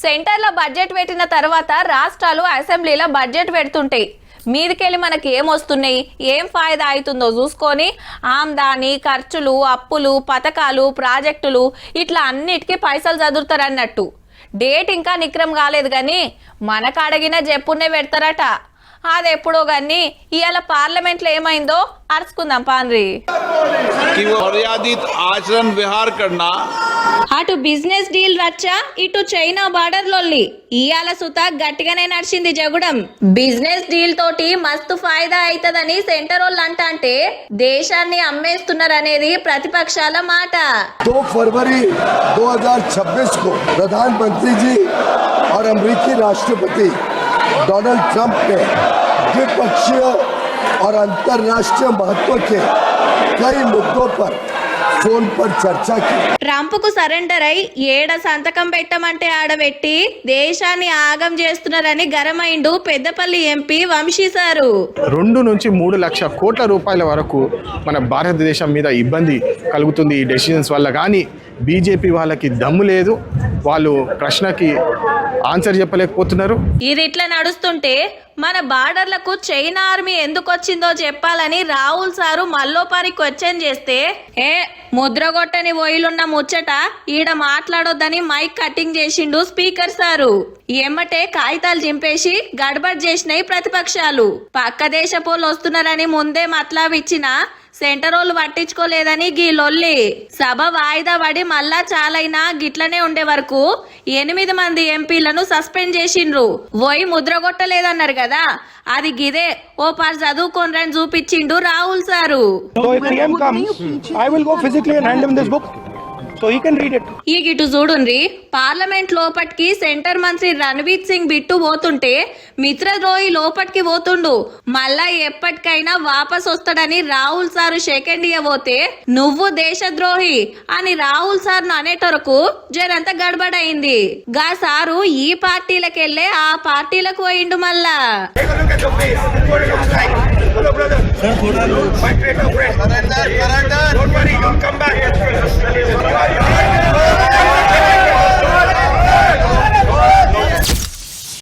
సెంటర్లో బడ్జెట్ పెట్టిన తర్వాత రాష్ట్రాలు అసెంబ్లీలో బడ్జెట్ పెడుతుంటాయి. మీదికెళ్ళి మనకి ఏం వస్తున్నాయి, ఏం ఫాయిదా అవుతుందో చూసుకొని ఆమ్దాని, ఖర్చులు, అప్పులు, పథకాలు, ప్రాజెక్టులు ఇట్లా అన్నిటికీ పైసలు చదువుతారు అన్నట్టు. డేట్ ఇంకా నిక్రం కాలేదు కానీ మనకు అడిగిన చెప్పునే పెడతారట. అదెప్పుడో కానీ ఇవాళ పార్లమెంట్లో ఏమైందో అరుచుకుందాం పాన్రి. అటు బిజినెస్ డీల్ రచ్చా, ఇటు చైనా బార్డర్ లొల్లి. ఇయాల సుత గట్టిగానే నడిచింది జగుడం. బిజినెస్ డీల్ తోటి మస్తు ఫాయిదా అవుతుందని సెంటర్ వాళ్ళు అంటే దేశాన్ని అమ్మేస్తున్నారనేది ప్రతిపక్షాల మాట. 2 फरवरी 2026 को प्रधानमंत्री जी और अमेरिकी राष्ट्रपति डोनाल्ड ट्रंप ने द्विपक्षीय और अंतर्राष्ट्रीय महत्व के कई मुद्दों पर ఫోన్ పర్ చర్చా కి. ట్రంప్ కు సరెండర్ అయి ఏడ సంతకం పెట్టమంటే ఆడబెట్టి దేశాన్ని ఆగం చేస్తున్నారని గరమైండు పెద్దపల్లి ఎంపీ వంశీ సారు. 2 నుంచి 3 లక్షల కోట్ల రూపాయల వరకు మన భారతదేశం మీద ఇబ్బంది కలుగుతుంది ఈ డెసిషన్స్ వల్ల. కానీ బీజేపీ వాళ్ళకి దమ్ము లేదు, వాళ్ళు ప్రశ్నకి ఆన్సర్ చెప్పలేకపోతున్నారు. ఇది ఇట్లా నడుస్తుంటే మన బార్డర్లకు చైనా ఆర్మీ ఎందుకు వచ్చిందో చెప్పాలని రాహుల్ సారు మల్లోపారి క్వశ్చన్ చేస్తే ముద్రగొట్టని ఓయిలున్న ముచ్చట ఈడ మాట్లాడొద్దని మైక్ కటింగ్ చేసిండు స్పీకర్ సారు. ఎమ్మటే కాగితాలు చింపేసి గడబడ్ చేసినాయి ప్రతిపక్షాలు. పక్క దేశపోళ్ళు వస్తున్నారని ముందే మట్లావిచ్చిన సెంటరోళ్ళు పట్టించుకోలేదని గీ లొల్లి. సభ వాయిదా పడి మళ్ళా చాలైనా గిట్లనే ఉండే వరకు 8 మంది ఎంపీలను సస్పెండ్ చేసిండ్రు. ఓయి ముద్రగొట్టలేదన్నారు కదా, అది గిదే ఓ పార్ చదువుకోనరని చూపించిండు రాహుల్ సారు. ఈ గిటు చూడుండ్రి, పార్లమెంట్ లోపటికి సెంటర్ మంత్రి రణ్వీర్ సింగ్ బిట్టు పోతుంటే మిత్రద్రోహి లోపటికి పోతుండు. మళ్ళా ఎప్పటికైనా వాపస్ వస్తాడని రాహుల్ సారు సెకండ్ ఇవ్వబోతే నువ్వు దేశద్రోహి అని రాహుల్ సార్ను అనేటరకు జరంతా గడబడైంది. గా సారు ఈ పార్టీలకెళ్ళే ఆ పార్టీలకు పోయిండు మళ్ళా.